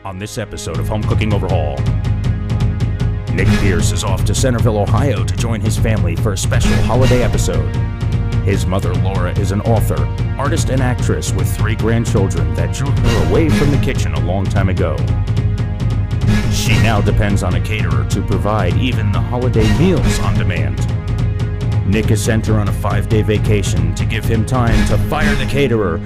On this episode of Home Cooking Overhaul, Nick Pierce is off to Centerville, Ohio to join his family for a special holiday episode. His mother, Laura, is an author, artist, and actress with 3 grandchildren that drew her away from the kitchen a long time ago. She now depends on a caterer to provide even the holiday meals on demand. Nick has sent her on a 5-day vacation to give him time to fire the caterer,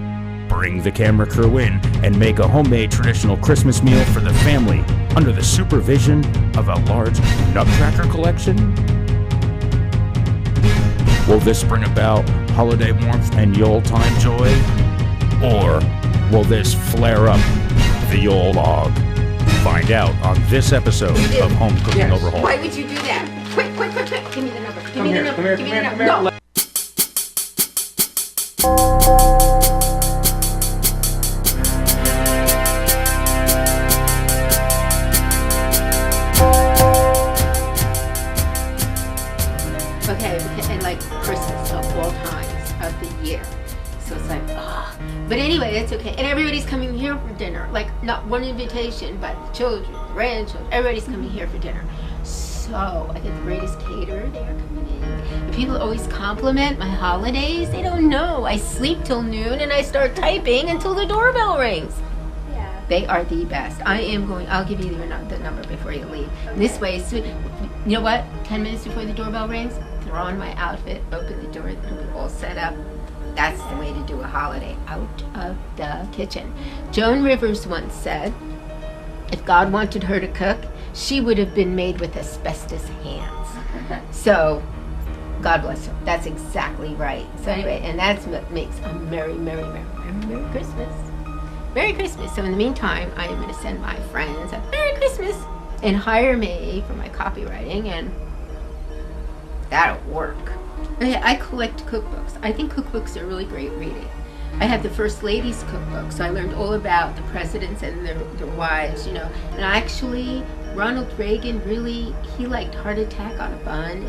bring the camera crew in, and make a homemade traditional Christmas meal for the family under the supervision of a large nutcracker collection. Will this bring about holiday warmth and Yule-time joy? Or will this flare up the Yule log? Find out on this episode of Home Cooking Overhaul. Why would you do that? Quick. Give me the number. Give me the number. No. Okay, and like Christmas of all times of the year. So it's like, But anyway, it's okay. And everybody's coming here for dinner. Like, not one invitation, but children, grandchildren, everybody's coming here for dinner. So I get the greatest caterer. They are coming in. And people always compliment my holidays. They don't know. I sleep till noon and I start typing until the doorbell rings. Yeah. They are the best. I'll give you the number before you leave. Okay. This way, so, you know what? 10 minutes before the doorbell rings, throw on my outfit, open the door, and we're all set up. That's the way to do a holiday, out of the kitchen. Joan Rivers once said, if God wanted her to cook, she would have been made with asbestos hands. So, God bless her. That's exactly right. So anyway, and that's what makes a Merry Christmas. Merry Christmas. So in the meantime, I am going to send my friends a Merry Christmas and hire me for my copywriting, and that'll work. Okay, I collect cookbooks. I think cookbooks are really great reading. I have the First Lady's cookbook, so I learned all about the presidents and their wives, you know. And actually, Ronald Reagan he liked heart attack on a bun.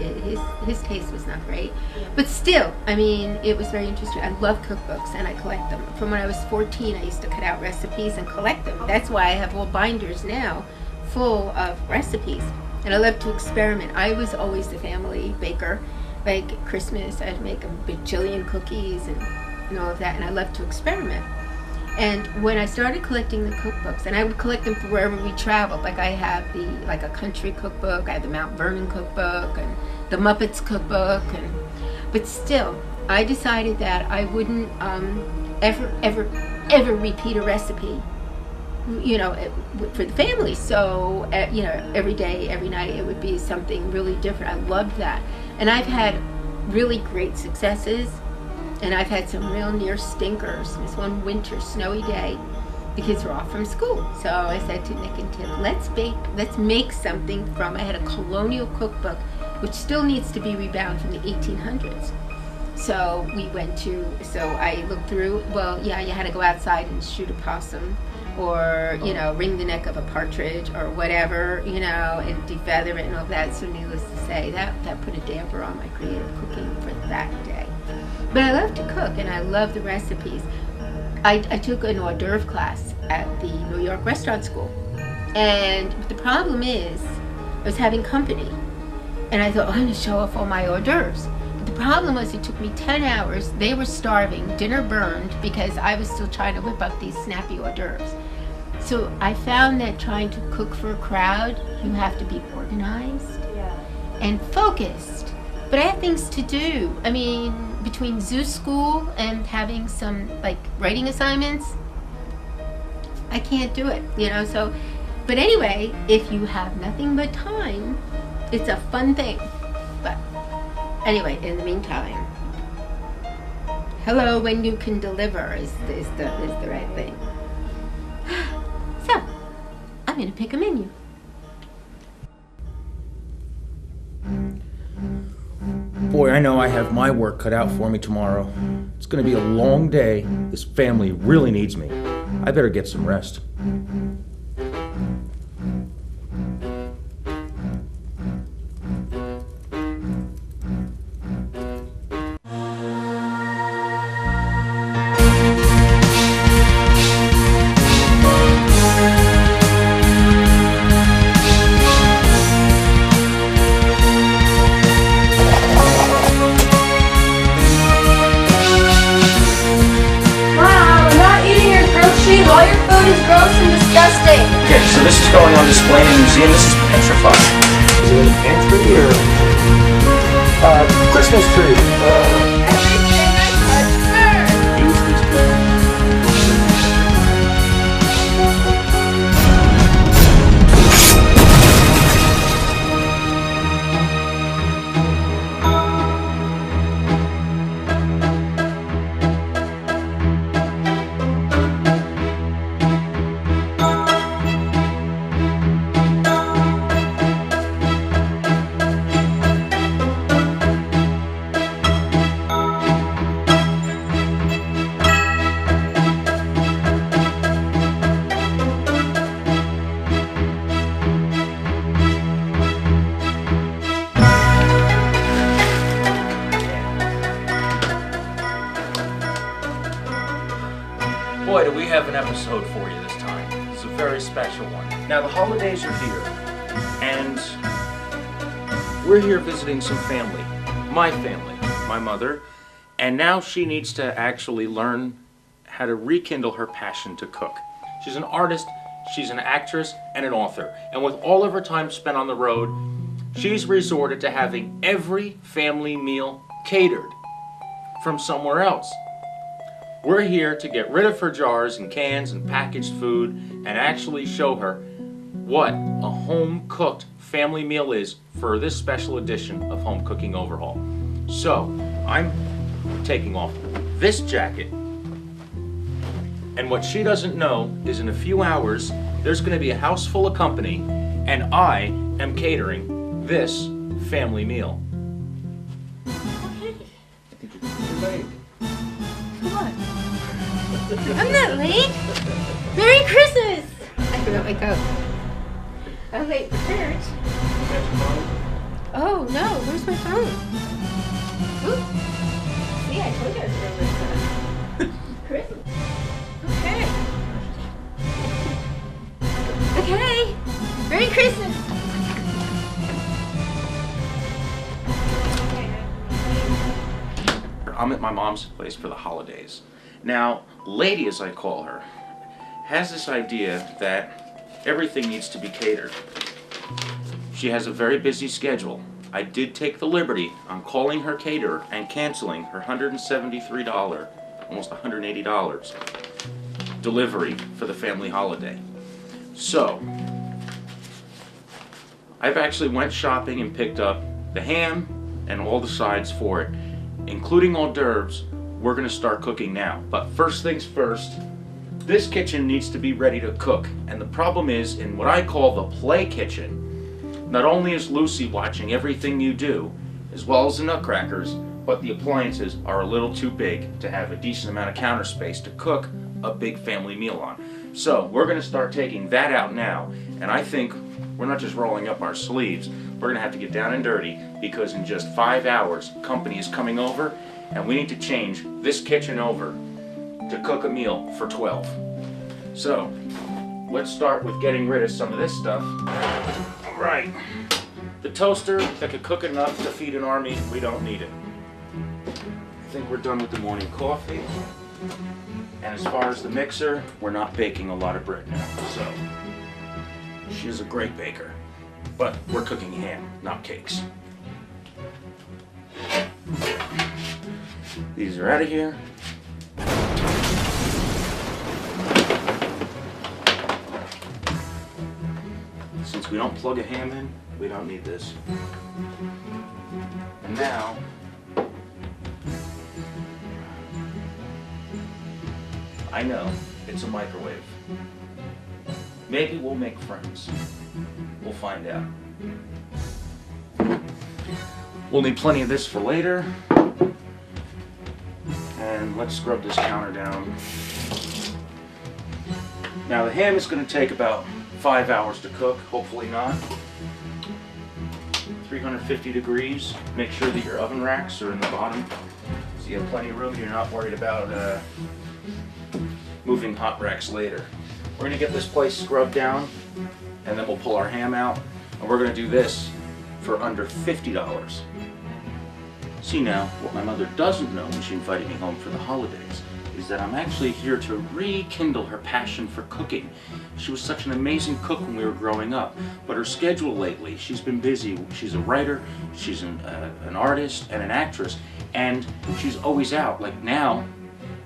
His taste was not great. But still, I mean, it was very interesting. I love cookbooks, and I collect them. From when I was 14, I used to cut out recipes and collect them. That's why I have all binders now full of recipes. And I love to experiment. I was always the family baker. Like Christmas, I'd make a bajillion cookies and all of that, and I love to experiment. And when I started collecting the cookbooks, and I would collect them for wherever we traveled, like I have a country cookbook, I have the Mount Vernon cookbook, and the Muppets cookbook, but still, I decided that I wouldn't ever repeat a recipe, you know, for the family. So, you know, every day, every night, it would be something really different. I loved that. And I've had really great successes, and I've had some real near stinkers. This one winter snowy day, the kids were off from school. So I said to Nick and Tim, let's make something from, I had a colonial cookbook, which still needs to be rebound from the 1800s. So I looked through, you had to go outside and shoot a possum, or, you know, wring the neck of a partridge or whatever, you know, and defeather it and all that. So needless to say, that put a damper on my creative cooking for that day. But I love to cook, and I love the recipes. I took an hors d'oeuvre class at the New York Restaurant School. And the problem is, I was having company. And I thought, I'm going to show off all my hors d'oeuvres. The problem was it took me 10 hours. They were starving. Dinner burned because I was still trying to whip up these snappy hors d'oeuvres. So I found that trying to cook for a crowd, you have to be organized and focused. But I have things to do. I mean, between zoo school and having some writing assignments, I can't do it, you know. So, but anyway, if you have nothing but time, it's a fun thing. But anyway, in the meantime, hello when you can deliver is the right thing. So, I'm going to pick a menu. Boy, I know I have my work cut out for me tomorrow. It's going to be a long day. This family really needs me. I better get some rest. gross and disgusting. Okay, so this is going on display in the museum. This is petrified. Is it in the pantry or Christmas tree? Everything I touch burns. Use these two. Boy, do we have an episode for you this time. It's a very special one. Now, the holidays are here, and we're here visiting some family. My family, my mother, and now she needs to actually learn how to rekindle her passion to cook. She's an artist, she's an actress, and an author. And with all of her time spent on the road, she's resorted to having every family meal catered from somewhere else. We're here to get rid of her jars and cans and packaged food and actually show her what a home-cooked family meal is for this special edition of Home Cooking Overhaul. So, I'm taking off this jacket, and what she doesn't know is in a few hours, there's going to be a house full of company, and I am catering this family meal. I'm not late. Merry Christmas! I forgot my coat. I'm late for church. Oh no, where's my phone? Oop. See, I told you I was going to this Christmas. Okay. Okay. Merry Christmas! I'm at my mom's place for the holidays. Now, Lady, as I call her, has this idea that everything needs to be catered. She has a very busy schedule. I did take the liberty on calling her caterer and canceling her $173, almost $180, delivery for the family holiday. So, I've actually went shopping and picked up the ham and all the sides for it, including hors d'oeuvres. We're going to start cooking now. But first things first, this kitchen needs to be ready to cook. And the problem is, in what I call the play kitchen, not only is Lucy watching everything you do, as well as the nutcrackers, but the appliances are a little too big to have a decent amount of counter space to cook a big family meal on. So we're going to start taking that out now. And I think we're not just rolling up our sleeves, we're going to have to get down and dirty, because in just 5 hours, company is coming over, and we need to change this kitchen over to cook a meal for 12. So, let's start with getting rid of some of this stuff. All right. The toaster that could cook enough to feed an army, we don't need it. I think we're done with the morning coffee. And as far as the mixer, we're not baking a lot of bread now. So, she is a great baker. But we're cooking ham, not cakes. These are out of here. Since we don't plug a ham in, we don't need this. And now, I know it's a microwave. Maybe we'll make friends. We'll find out. We'll need plenty of this for later. And let's scrub this counter down. Now the ham is going to take about 5 hours to cook, hopefully not. 350 degrees. Make sure that your oven racks are in the bottom, so you have plenty of room. You're not worried about moving hot racks later. We're going to get this place scrubbed down, and then we'll pull our ham out, and we're going to do this for under $50. See now, what my mother doesn't know when she invited me home for the holidays is that I'm actually here to rekindle her passion for cooking. She was such an amazing cook when we were growing up, but her schedule lately, she's been busy. She's a writer, she's an artist, and an actress, and she's always out. Like now,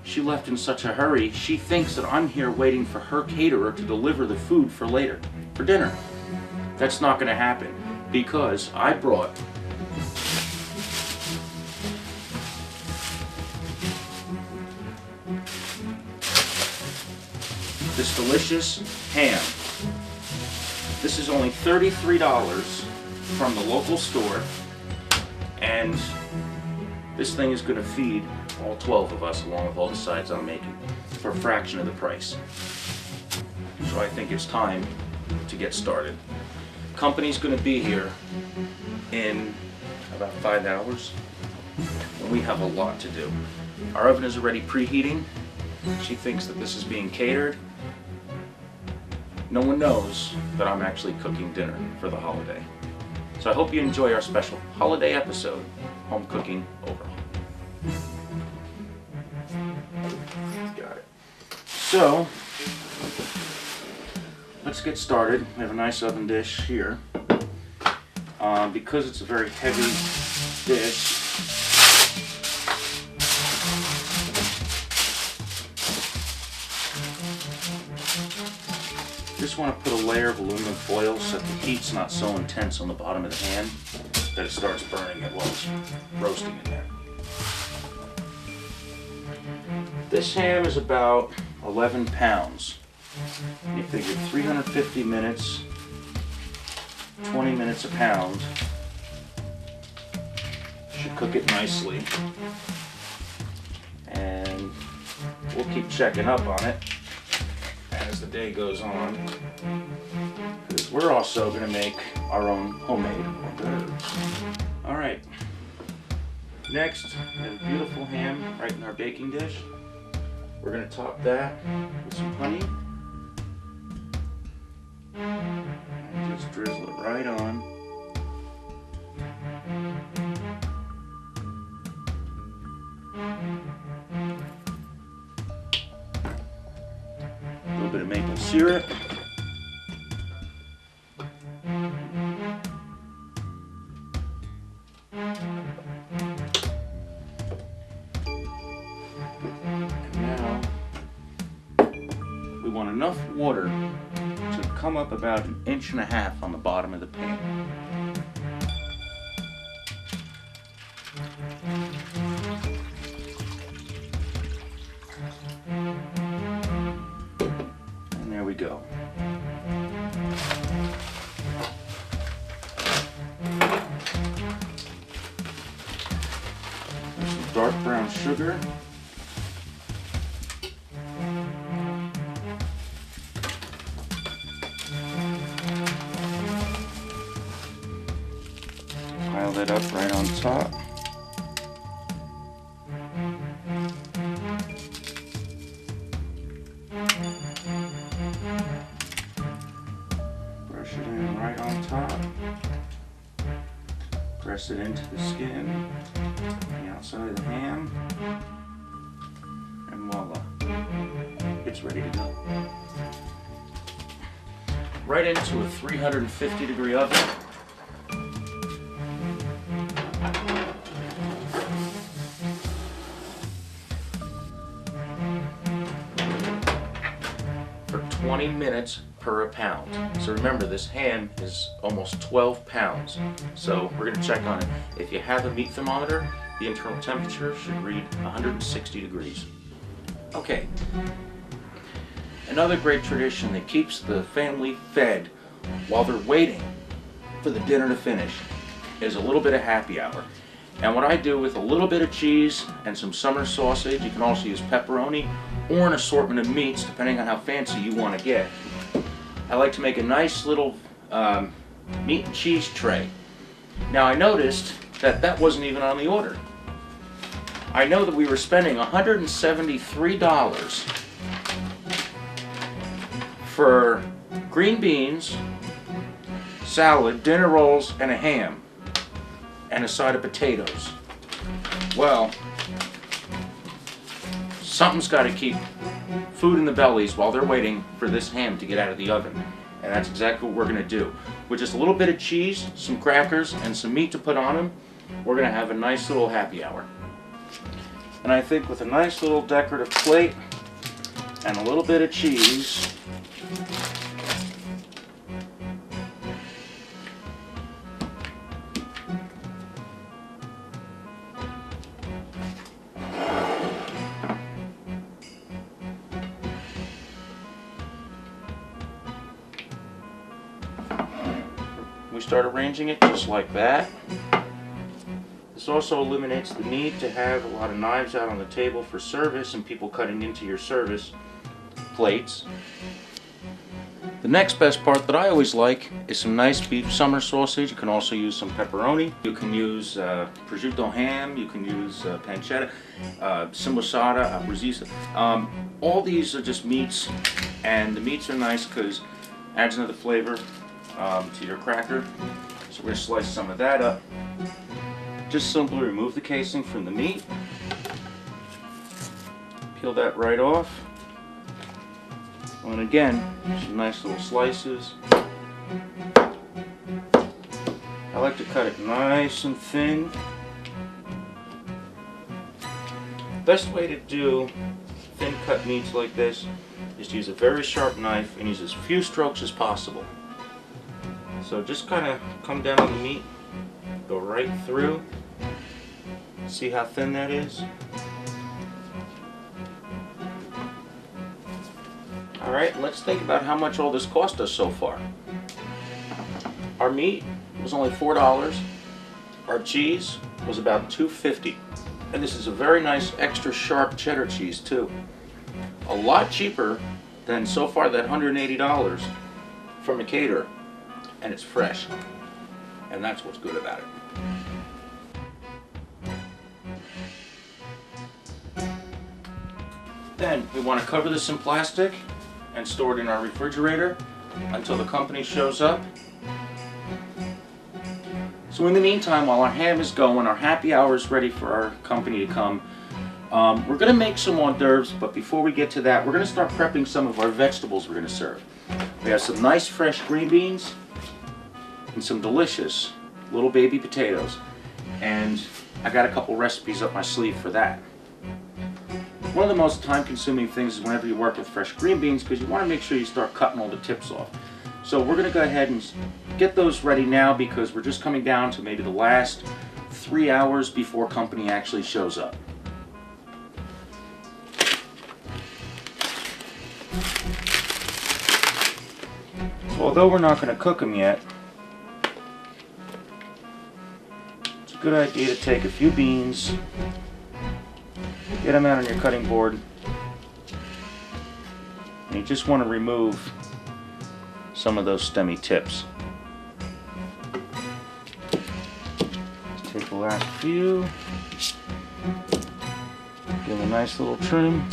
she left in such a hurry, she thinks that I'm here waiting for her caterer to deliver the food for later, for dinner. That's not going to happen, because I brought this delicious ham. This is only $33 from the local store, and this thing is going to feed all 12 of us along with all the sides I'm making for a fraction of the price. So I think it's time to get started. Company's going to be here in about 5 hours, and we have a lot to do. Our oven is already preheating. She thinks that this is being catered. No one knows that I'm actually cooking dinner for the holiday. So I hope you enjoy our special holiday episode, Home Cooking Overhaul. Got it. So, let's get started. We have a nice oven dish here. Because it's a very heavy dish, just want to put a layer of aluminum foil so that the heat's not so intense on the bottom of the ham that it starts burning it while it's roasting in there. This ham is about 11 pounds. You figure 350 minutes, 20 minutes a pound. Should cook it nicely. And we'll keep checking up on it as the day goes on, because we're also going to make our own homemade burgers. Alright, next we have a beautiful ham right in our baking dish. We're going to top that with some honey and just drizzle it right on. A little bit of maple syrup. And now we want enough water to come up about 1.5 inches on the bottom of the pan. There we go. There's some dark brown sugar. Pile that up right on top. Brush it in right on top. Press it into the skin, the outside of the ham, and voila, it's ready to go. Right into a 350-degree oven. For 20 minutes per pound. So remember, this ham is almost 12 pounds. So we're going to check on it. If you have a meat thermometer, the internal temperature should read 160 degrees. Okay. Another great tradition that keeps the family fed while they're waiting for the dinner to finish is a little bit of happy hour. And what I do with a little bit of cheese and some summer sausage, you can also use pepperoni or an assortment of meats depending on how fancy you want to get. I like to make a nice little meat and cheese tray. Now I noticed that that wasn't even on the order. I know that we were spending $173 for green beans, salad, dinner rolls, and a ham, and a side of potatoes. Well, Something's got to keep food in the bellies while they're waiting for this ham to get out of the oven. And that's exactly what we're going to do. With just a little bit of cheese, some crackers, and some meat to put on them, we're going to have a nice little happy hour. And I think with a nice little decorative plate and a little bit of cheese, we start arranging it just like that. This also eliminates the need to have a lot of knives out on the table for service and people cutting into your service plates. The next best part that I always like is some nice beef summer sausage. You can also use some pepperoni. You can use prosciutto ham. You can use pancetta, simbosata, abruzzese. All these are just meats, and the meats are nice because it adds another flavor to your cracker. So we're going to slice some of that up. Just simply remove the casing from the meat. Peel that right off. And again, some nice little slices. I like to cut it nice and thin. Best way to do thin cut meats like this is to use a very sharp knife and use as few strokes as possible. So just kind of come down on the meat, go right through. See how thin that is? Alright, let's think about how much all this cost us so far. Our meat was only $4. Our cheese was about $2.50. And this is a very nice extra sharp cheddar cheese too. A lot cheaper than so far that $180 from a caterer. And it's fresh. And that's what's good about it. Then we want to cover this in plastic and store it in our refrigerator until the company shows up. So in the meantime, while our ham is going, our happy hour is ready for our company to come. We're going to make some hors d'oeuvres, but before we get to that, we're going to start prepping some of our vegetables we're going to serve. We have some nice fresh green beans and some delicious little baby potatoes. And I got a couple recipes up my sleeve for that. One of the most time-consuming things is whenever you work with fresh green beans, because you want to make sure you start cutting all the tips off. So we're going to go ahead and get those ready now because we're just coming down to maybe the last 3 hours before company actually shows up. So although we're not going to cook them yet, it's a good idea to take a few beans, get them out on your cutting board, and you just want to remove some of those stemmy tips. Let's take the last few, give them a nice little trim,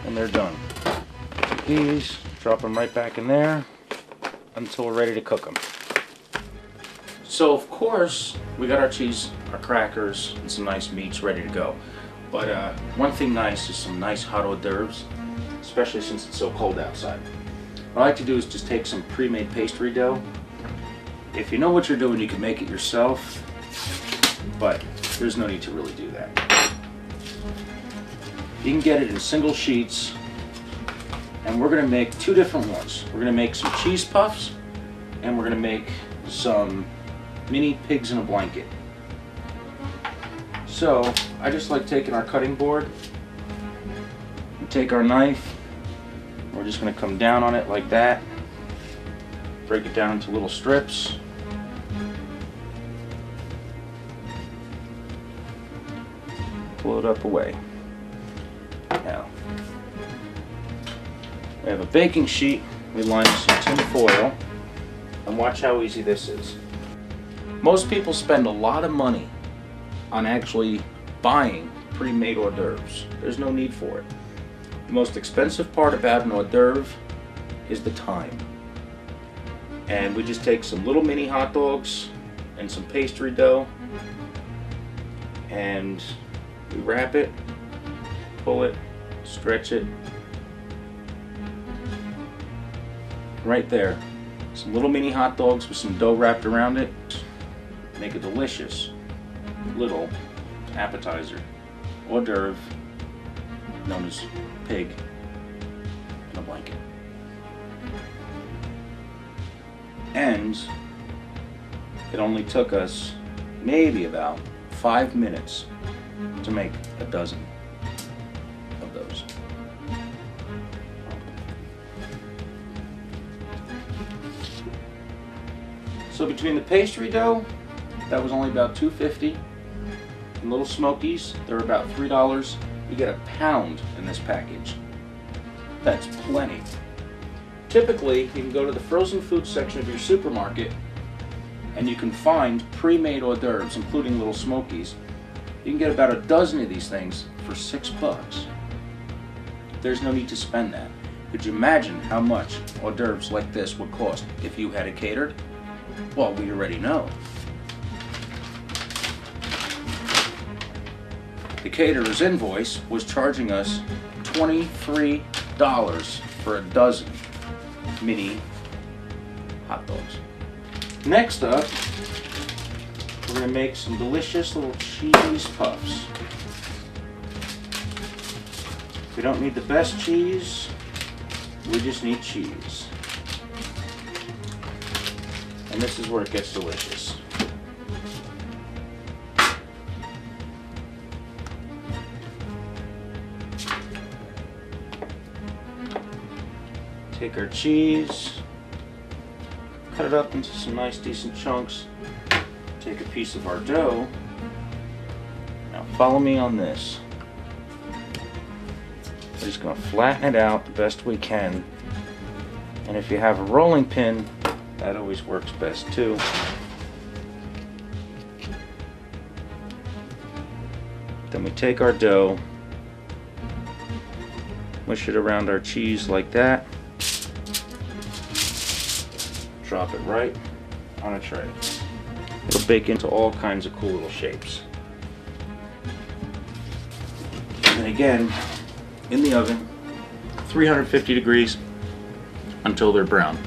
and they're done. Take these, drop them right back in there until we're ready to cook them. So of course, we got our cheese, our crackers, and some nice meats ready to go. But one thing nice is some nice hot hors d'oeuvres, especially since it's so cold outside. What I like to do is just take some pre-made pastry dough. If you know what you're doing, you can make it yourself, but there's no need to really do that. You can get it in single sheets, and we're going to make two different ones. We're going to make some cheese puffs, and we're going to make some mini pigs in a blanket. So I just like taking our cutting board, and take our knife, we're just going to come down on it like that, break it down into little strips, pull it up away. Now we have a baking sheet, we line with some tin foil, and watch how easy this is. Most people spend a lot of money on actually buying pre-made hors d'oeuvres. There's no need for it. The most expensive part about an hors d'oeuvre is the time. And we just take some little mini hot dogs and some pastry dough, and we wrap it pull it, stretch it. Right there. Some little mini hot dogs with some dough wrapped around it. Make a delicious little appetizer, hors d'oeuvre, known as pig in a blanket. And it only took us maybe about 5 minutes to make a dozen of those. So between the pastry dough, that was only about $2.50, and little smokies, they're about $3. You get a pound in this package. That's plenty. Typically, you can go to the frozen food section of your supermarket and you can find pre-made hors d'oeuvres, including little smokies. You can get about a dozen of these things for $6. There's no need to spend that. Could you imagine how much hors d'oeuvres like this would cost if you had it catered? Well, we already know. The caterer's invoice was charging us $23 for a dozen mini hot dogs. Next up, we're going to make some delicious little cheese puffs. We don't need the best cheese, we just need cheese. And this is where it gets delicious. Take our cheese, cut it up into some nice decent chunks. Take a piece of our dough. Now follow me on this. We're just going to flatten it out the best we can. And if you have a rolling pin, that always works best too. Then we take our dough, mush it around our cheese like that. Drop it right on a tray. It'll bake into all kinds of cool little shapes. And then again, in the oven, 350 degrees until they're brown.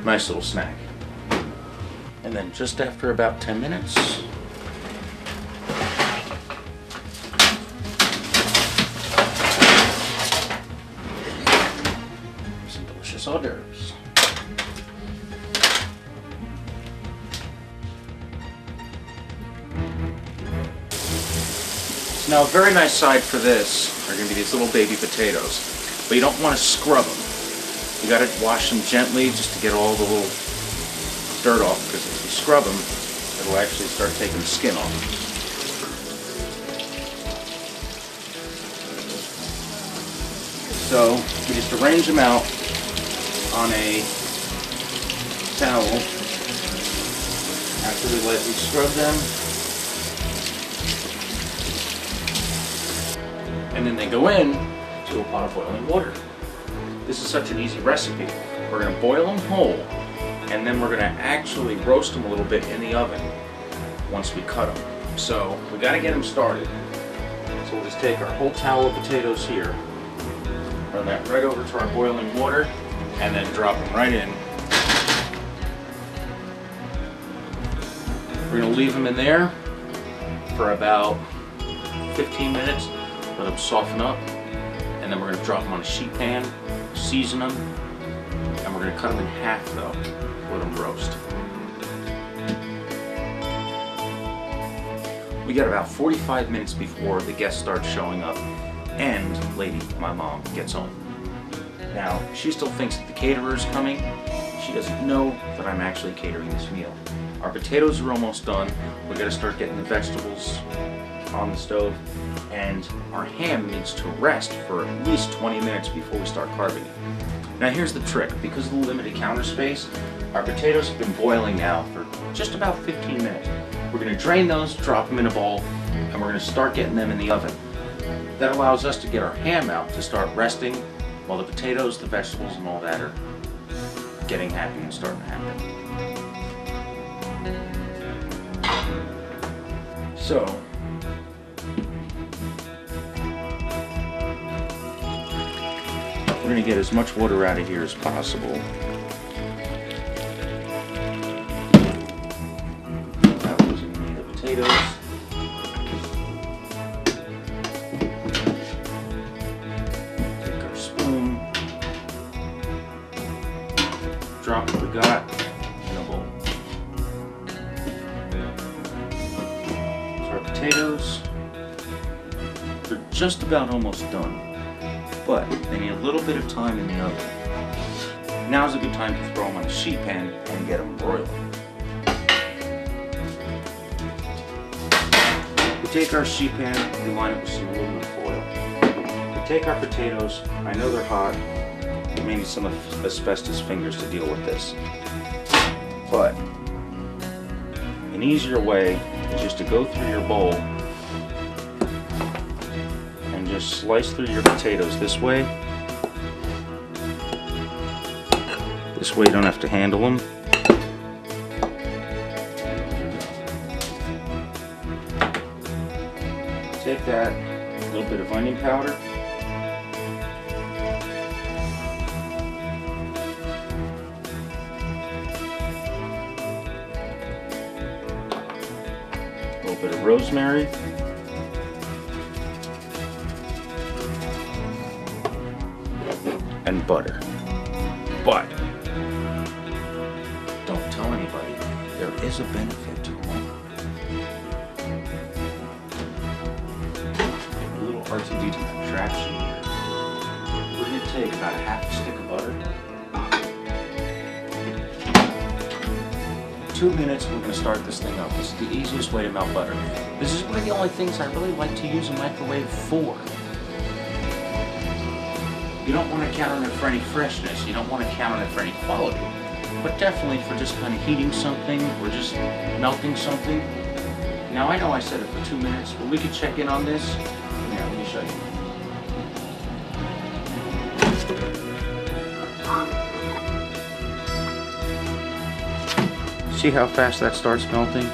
Nice little snack. And then just after about 10 minutes, some delicious hors d'oeuvres. Now a very nice side for this are going to be these little baby potatoes, but you don't want to scrub them. You got to wash them gently just to get all the little dirt off, because if you scrub them, it'll actually start taking the skin off. So we just arrange them out on a towel after we lightly scrub them. And then they go in to a pot of boiling water. This is such an easy recipe. We're going to boil them whole, and then we're going to actually roast them a little bit in the oven once we cut them. So we got to get them started. So we'll just take our whole towel of potatoes here, run that right over to our boiling water, and then drop them right in. We're going to leave them in there for about 15 minutes. Let them soften up, and then we're going to drop them on a sheet pan, season them, and we're going to cut them in half though, let them roast. We got about 45 minutes before the guests start showing up, and Lady, my mom, gets home. Now, she still thinks that the caterer is coming. She doesn't know that I'm actually catering this meal. Our potatoes are almost done. We got to start getting the vegetables on the stove, and our ham needs to rest for at least 20 minutes before we start carving it. Now here's the trick. Because of the limited counter space, our potatoes have been boiling now for just about 15 minutes. We're going to drain those, drop them in a bowl, and we're going to start getting them in the oven. That allows us to get our ham out to start resting while the potatoes, the vegetables, and all that are getting happy and starting to happen. We're going to get as much water out of here as possible. That was in the potatoes. Take our spoon, drop what we got in a bowl. So our potatoes, they're just about almost done, but they need a little bit of time in the oven. Now's a good time to throw them on a sheet pan and get them broiling. We take our sheet pan, we line it with some aluminum foil. We take our potatoes, I know they're hot, we may need some asbestos fingers to deal with this, but an easier way is just to go through your bowl and just slice through your potatoes this way. This way you don't have to handle them. Take that, a little bit of onion powder. A little bit of rosemary. And butter. But don't tell anybody, there is a benefit to them. A little RTD contraption here. We're going to take about a half a stick of butter. 2 minutes, we're going to start this thing up. This is the easiest way to melt butter. This is one of the only things I really like to use a microwave for. You don't want to count on it for any freshness, you don't want to count on it for any quality, but definitely for just kind of heating something or just melting something. Now I know I said it for 2 minutes, but we could check in on this. Here, let me show you. See how fast that starts melting?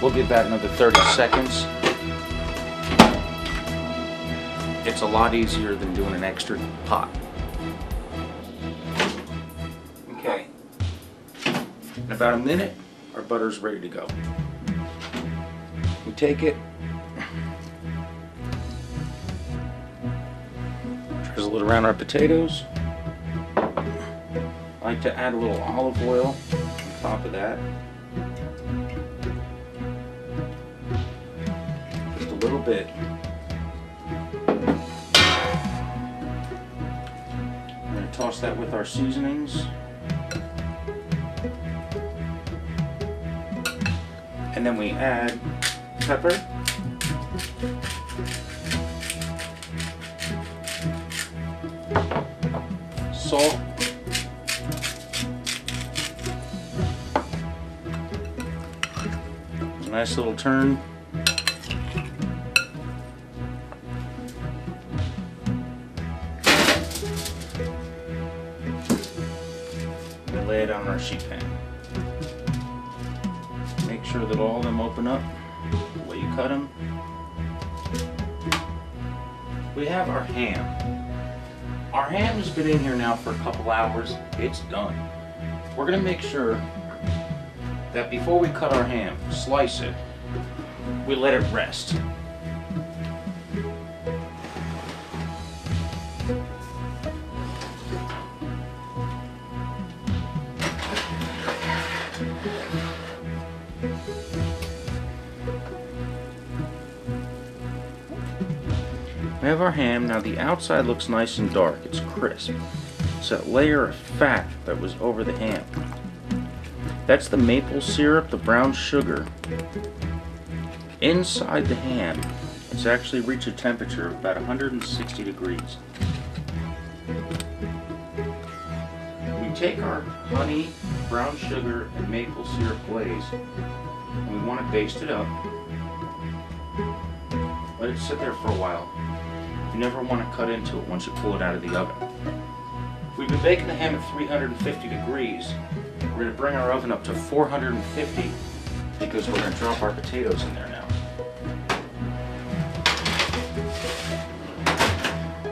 We'll give that another 30 seconds. It's a lot easier than doing an extra pot. Okay. In about a minute, our butter's ready to go. We take it, drizzle it around our potatoes. I like to add a little olive oil on top of that. Just a little bit. Toss that with our seasonings. And then we add pepper, salt, a nice little turn. Lay it on our sheet pan. Make sure that all of them open up the way you cut them. We have our ham. Our ham has been in here now for a couple hours. It's done. We're going to make sure that before we cut our ham, slice it, we let it rest. We have our ham. Now the outside looks nice and dark. It's crisp. It's that layer of fat that was over the ham. That's the maple syrup, the brown sugar. Inside the ham, it's actually reached a temperature of about 160 degrees. We take our honey, brown sugar, and maple syrup glaze, and we want to baste it up. Let it sit there for a while. You never want to cut into it once you pull it out of the oven. We've been baking the ham at 350 degrees. We're going to bring our oven up to 450 because we're going to drop our potatoes in there now.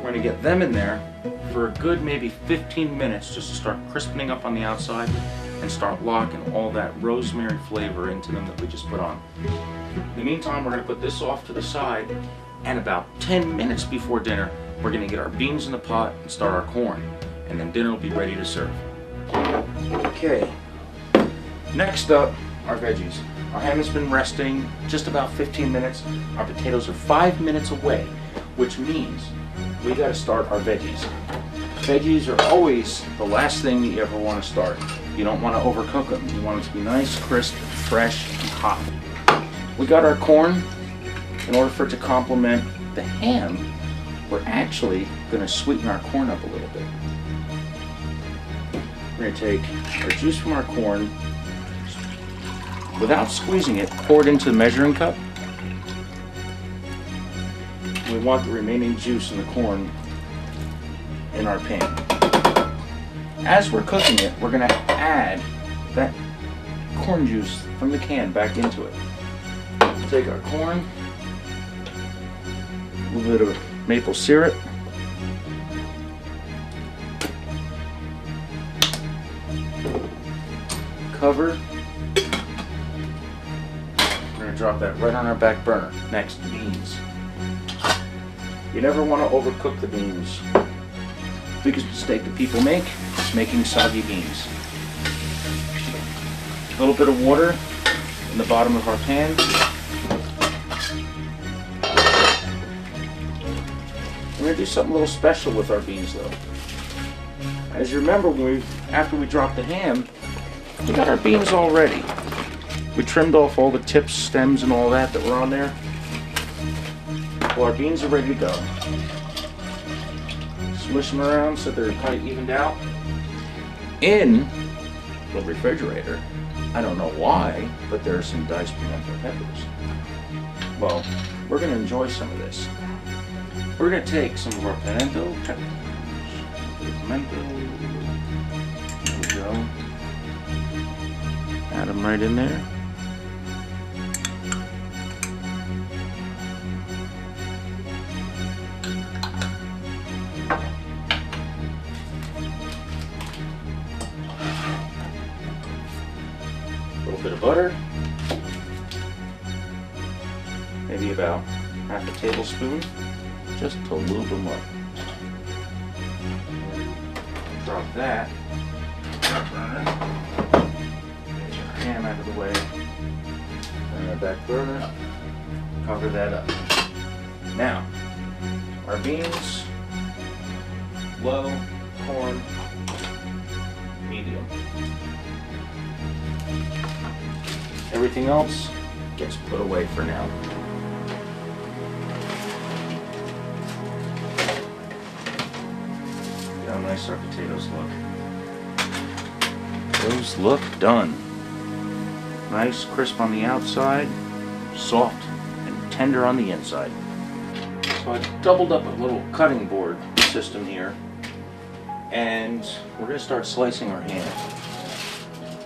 We're gonna get them in there for a good maybe 15 minutes just to start crispening up on the outside and start locking all that rosemary flavor into them that we just put on. In the meantime, we're gonna put this off to the side, and about 10 minutes before dinner, we're gonna get our beans in the pot and start our corn, and then dinner will be ready to serve. Okay, next up, our veggies. Our ham has been resting just about 15 minutes. Our potatoes are 5 minutes away, which means we gotta start our veggies. Veggies are always the last thing that you ever wanna start. You don't wanna overcook them. You want them to be nice, crisp, fresh, and hot. We got our corn. In order for it to complement the ham, we're actually gonna sweeten our corn up a little bit. We're gonna take our juice from our corn, without squeezing it, pour it into the measuring cup. We want the remaining juice in the corn in our pan. As we're cooking it, we're gonna add that corn juice from the can back into it. Take our corn, a little bit of maple syrup, cover. We're gonna drop that right on our back burner. Next, beans. You never want to overcook the beans. Biggest mistake that people make is making soggy beans. A little bit of water in the bottom of our pan. We're going to do something a little special with our beans though. As you remember, after we dropped the ham, we got our beans all ready. We trimmed off all the tips, stems, and all that were on there. Well, our beans are ready to go. Smush them around so they're kind of evened out. In the refrigerator, I don't know why, but there are some diced pimento peppers. Well, we're going to enjoy some of this. We're going to take some of our pimento peppers. Pimento. There we go. Add them right in there. A little bit of butter. Maybe about half a tablespoon, just to lube them up. Drop that. Get your ham out of the way. And our back burner. Cover that up. Now, our beans, low, corn, medium. Everything else gets put away for now. See how nice our potatoes look. Those look done. Nice, crisp on the outside, soft and tender on the inside. So I doubled up a little cutting board system here, and we're going to start slicing our ham.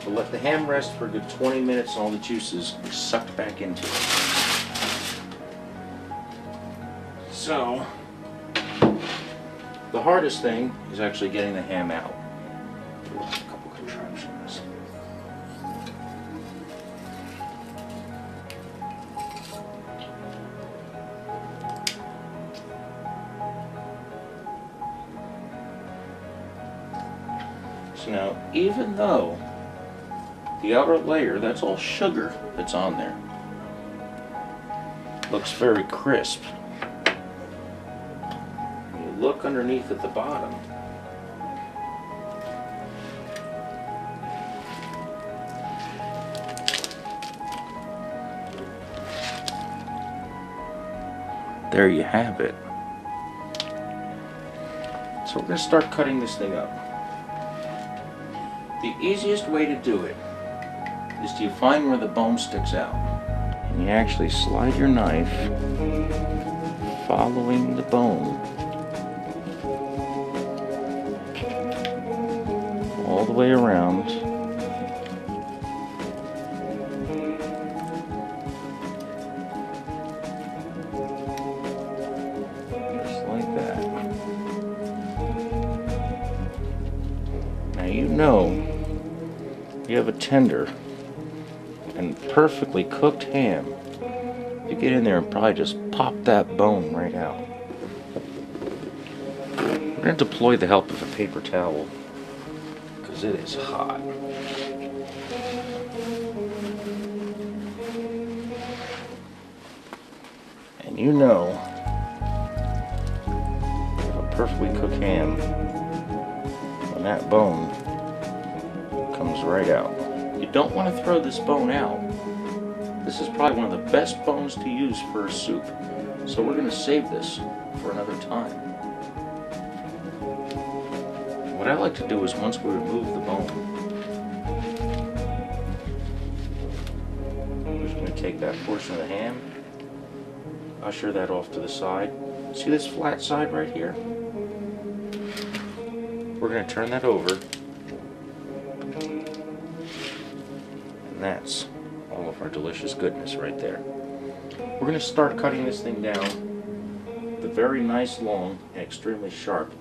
We'll let the ham rest for a good 20 minutes and all the juices are sucked back into it. So, the hardest thing is actually getting the ham out. A couple contractions. So now, even though the outer layer, that's all sugar that's on there, looks very crisp. When you look underneath at the bottom, there you have it. So we're going to start cutting this thing up. The easiest way to do it is to find where the bone sticks out. And you actually slide your knife following the bone all the way around. Just like that. Now you know you have a tender and perfectly cooked ham. You get in there and probably just pop that bone right out. We're going to deploy the help of a paper towel because it is hot. And you know, with a perfectly cooked ham, when that bone comes right out. You don't want to throw this bone out. This is probably one of the best bones to use for a soup. So we're going to save this for another time. What I like to do is once we remove the bone, we're just going to take that portion of the ham, usher that off to the side. See this flat side right here? We're going to turn that over. And that's all of our delicious goodness right there. We're going to start cutting this thing down with a very nice, long, and extremely sharp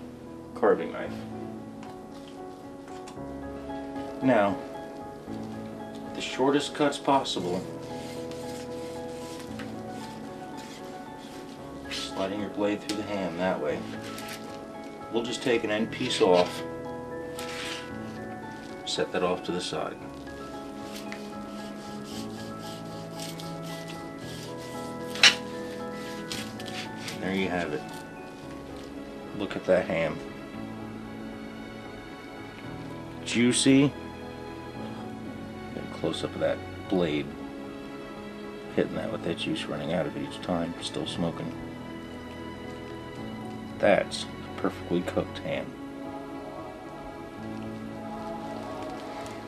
carving knife. Now, the shortest cuts possible. Sliding your blade through the ham that way. We'll just take an end piece off, set that off to the side. There you have it. Look at that ham. Juicy. Get a close up of that blade. Hitting that with that juice running out of it each time. Still smoking. That's a perfectly cooked ham.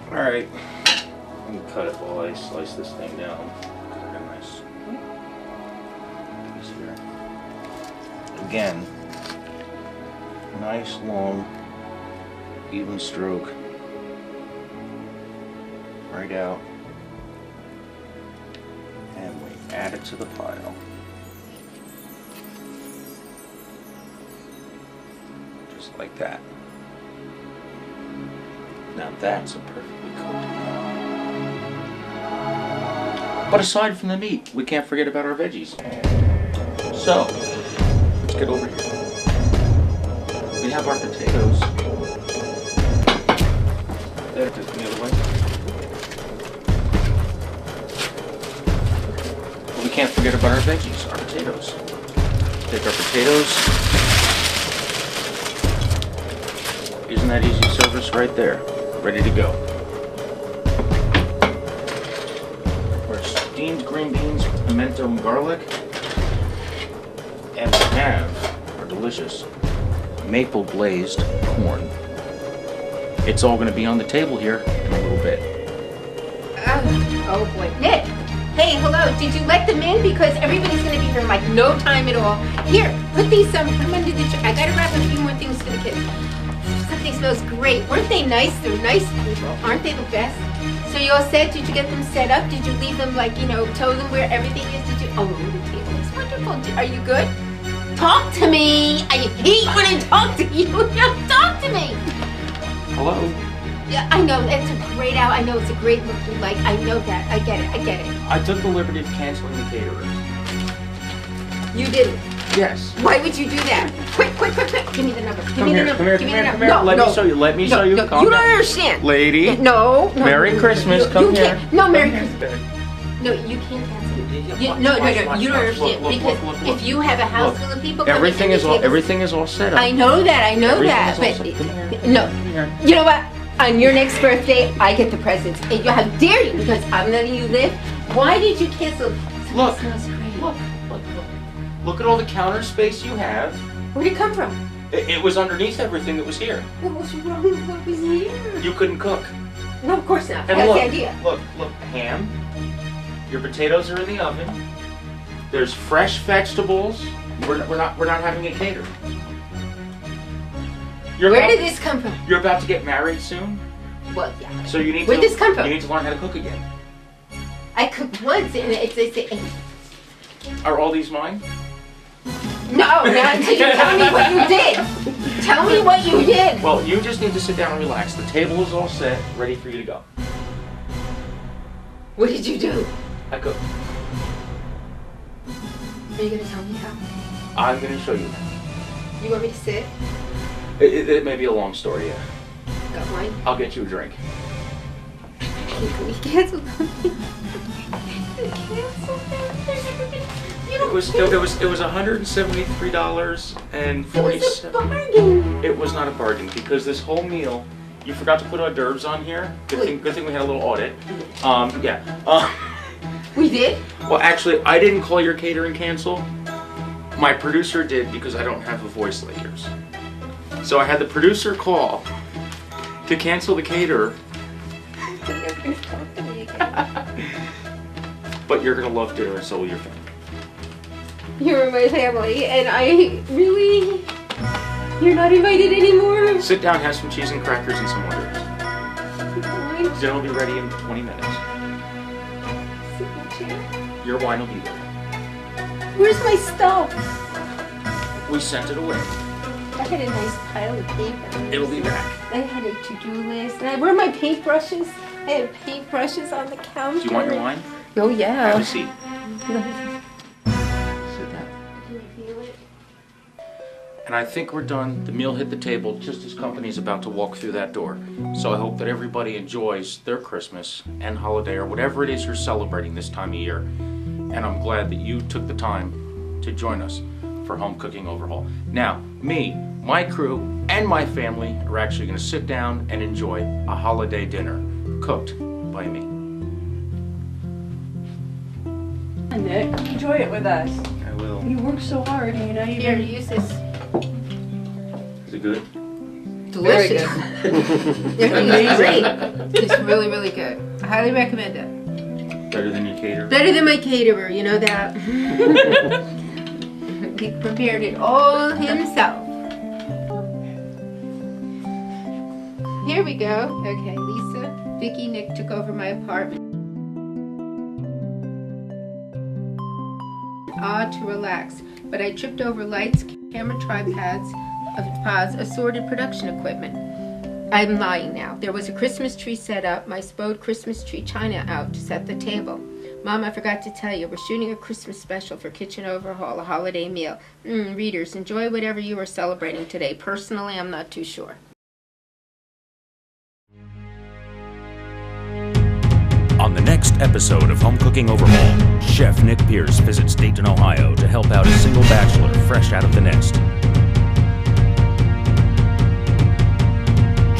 Alright. I'm going to cut it while I slice this thing down. Cut a nice piece here. Again, nice long even stroke right out, and we add it to the pile just like that. Now that's a perfectly cooked ham. But aside from the meat, we can't forget about our veggies. So let's get over here. We have our potatoes. There, take them the other way. But we can't forget about our veggies, our potatoes. Take our potatoes. Isn't that easy service right there? Ready to go. Our steamed green beans with pimento and garlic. And we have our delicious maple glazed corn. It's all going to be on the table here in a little bit. Oh boy. Nick! Hey, hello, did you let them in? Because everybody's going to be here in like no time at all. Here, put these put them under the I got to wrap a few more things for the kids. Something smells great. Weren't they nice? They're nice people. Aren't they the best? So you all set? Did you get them set up? Did you leave them like, tell them where everything is? Did you? Oh, the table is wonderful. Are you good? Talk to me! I hate when I talk to you. Just talk to me! Hello? Yeah, I know. It's a great out. I know it's a great look you like. I know that. I get it. I took the liberty of canceling the caterers. You didn't. Yes. Why would you do that? Quick. Give me the number. Give me the number. Give me the number. Let me show you. Let me show you. No, you don't understand. Lady. No. Merry Christmas. Come here. No, Merry Christmas. No, you can't cancel. No, you don't understand. Because if you have a house full of people coming, everything is all set up. I know that. But no. You know what? On your next birthday, I get the presents. And how dare you? Because I'm letting you live. Why did you cancel? Look. Look at all the counter space you have. Where did it come from? It was underneath everything that was here. What was wrong with what was here? You couldn't cook. No, of course not. And That's look, the idea. Look, ham. Your potatoes are in the oven. There's fresh vegetables. We're not having a caterer. Where did this come from? You're about to get married soon. Well, yeah. So you need Where did this come from? You need to learn how to cook again. I cooked once, and Are all these mine? No, not until you tell me what you did. Tell me what you did. Well, you just need to sit down and relax. The table is all set, ready for you to go. What did you do? I cooked. Are you gonna tell me how? I'm going to show you. You want me to sit? It may be a long story, yeah. Got wine? I'll get you a drink. Can we cancel something? It was $173.47. It was not a bargain because this whole meal, you forgot to put hors d'oeuvres on here. Good thing we had a little audit. We did? Well, actually, I didn't call your catering cancel. My producer did because I don't have a voice like yours. So I had the producer call to cancel the caterer. You're never gonna talk to me again. But you're gonna love dinner and so will your family. You're my family, and I really... You're not invited anymore? Sit down, have some cheese and crackers and some hors d'oeuvres. Dinner will be ready in 20 minutes. Sit in the chair. Your wine will be there. Where's my stuff? We sent it away. I had a nice pile of paper. It'll be back. I had a to-do list. And where are my paintbrushes? I have paintbrushes on the counter. Do you want your wine? Oh, yeah. Have a seat. Sit down. Can you feel it? And I think we're done. The meal hit the table just as company's about to walk through that door. So I hope that everybody enjoys their Christmas and holiday or whatever it is you're celebrating this time of year. And I'm glad that you took the time to join us for Home Cooking Overhaul. Now, me, my crew, and my family are actually going to sit down and enjoy a holiday dinner cooked by me. Nick, enjoy it with us. I will. You work so hard, you know. Here, use this. Is it good? Delicious. Very It's great. It's really, really good. I highly recommend it. Better than your caterer? Better than my caterer, you know that. He prepared it all himself. Here we go. Okay, Lisa, Vicky, Nick took over my apartment. To relax, but I tripped over lights, camera tripods, assorted production equipment. I'm lying now. There was a Christmas tree set up, my Spode Christmas tree china out to set the table. Mom, I forgot to tell you, we're shooting a Christmas special for Kitchen Overhaul, a holiday meal. Readers, enjoy whatever you are celebrating today. Personally, I'm not too sure. On the next episode of Home Cooking Overhaul, Chef Nick Pierce visits Dayton, Ohio to help out a single bachelor fresh out of the nest.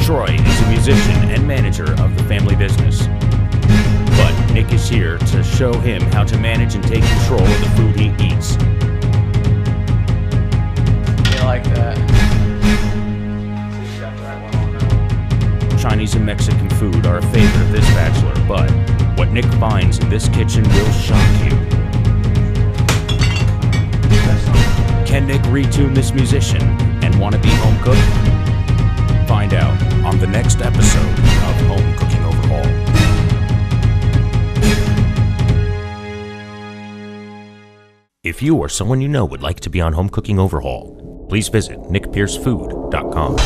Troy is a musician and manager of the family business. But Nick is here to show him how to manage and take control of the food he eats. You like that? Chinese and Mexican food are a favorite of this bachelor, but what Nick finds in this kitchen will shock you. Can Nick retune this musician and want to be home cooked? Find out on the next episode of Home Cooking Overhaul. If you or someone you know would like to be on Home Cooking Overhaul, please visit nickpiercefood.com.